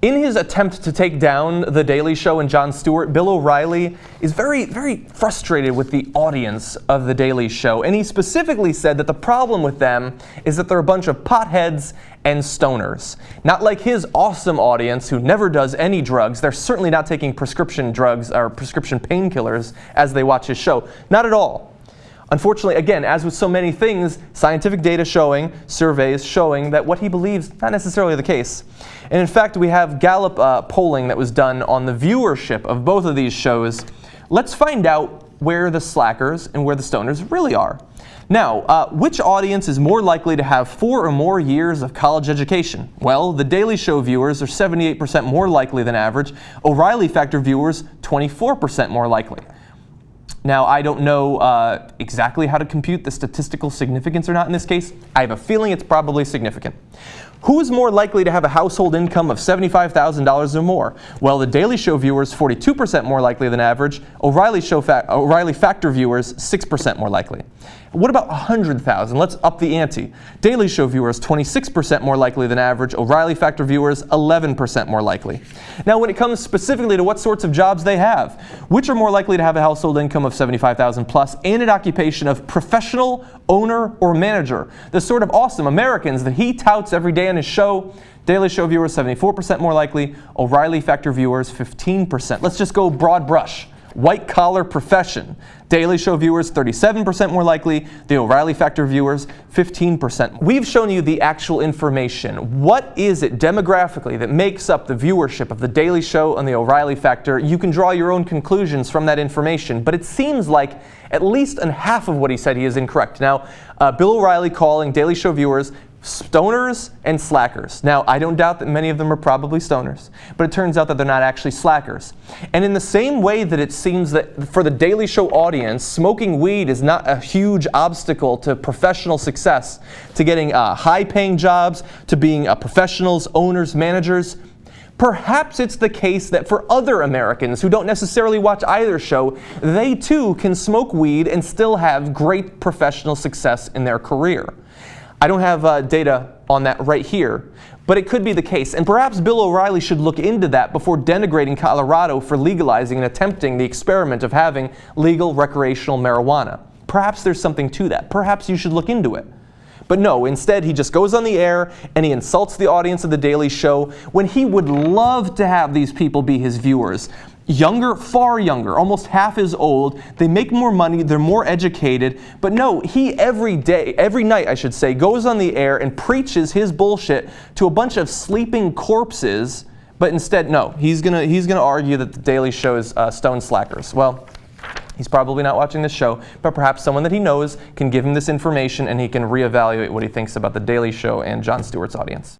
In his attempt to take down The Daily Show and Jon Stewart, Bill O'Reilly is very, very frustrated with the audience of The Daily Show. And he specifically said that the problem with them is that they're a bunch of potheads and stoners. Not like his awesome audience who never does any drugs. They're certainly not taking prescription drugs or prescription painkillers as they watch his show. Not at all. Unfortunately, again, as with so many things, scientific data showing, surveys showing that what he believes not necessarily the case. And in fact, we have Gallup polling that was done on the viewership of both of these shows. Let's find out where the slackers and where the stoners really are. Now, which audience is more likely to have 4 or more years of college education? Well, The Daily Show viewers are 78% more likely than average. O'Reilly Factor viewers, 24% more likely. Now, I don't know exactly how to compute the statistical significance or not in this case. I have a feeling it's probably significant. Who is more likely to have a household income of $75,000 or more? Well, The Daily Show viewers, 42% more likely than average. O'Reilly Factor viewers, 6% more likely. What about 100,000? Let's up the ante. Daily Show viewers, 26% more likely than average. O'Reilly Factor viewers, 11% more likely. Now, when it comes specifically to what sorts of jobs they have, which are more likely to have a household income of $75,000 plus and an occupation of professional, owner, or manager? The sort of awesome Americans that he touts every day on his show. Daily Show viewers, 74% more likely. O'Reilly Factor viewers, 15%. Let's just go broad brush. White collar profession. Daily Show viewers, 37% more likely. The O'Reilly Factor viewers, 15%. We've shown you the actual information. What is it demographically that makes up the viewership of The Daily Show and the O'Reilly Factor? You can draw your own conclusions from that information, but it seems like at least in half of what he said he is incorrect. Now, Bill O'Reilly calling Daily Show viewers stoners and slackers. Now, I don't doubt that many of them are probably stoners, but it turns out that they're not actually slackers. And in the same way that it seems that for the Daily Show audience, smoking weed is not a huge obstacle to professional success, to getting high-paying jobs, to being professionals, owners, managers, perhaps it's the case that for other Americans who don't necessarily watch either show, they too can smoke weed and still have great professional success in their career. I don't have data on that right here, but it could be the case. And perhaps Bill O'Reilly should look into that before denigrating Colorado for legalizing and attempting the experiment of having legal recreational marijuana. Perhaps there's something to that. Perhaps you should look into it. But no, instead he just goes on the air and he insults the audience of The Daily Show when he would love to have these people be his viewers. Younger, far younger, almost half as old. They make more money, they're more educated. But no, he every night I should say, goes on the air and preaches his bullshit to a bunch of sleeping corpses. But instead, no, he's gonna argue that The Daily Show is stone slackers. Well, he's probably not watching this show, but perhaps someone that he knows can give him this information and he can reevaluate what he thinks about The Daily Show and Jon Stewart's audience.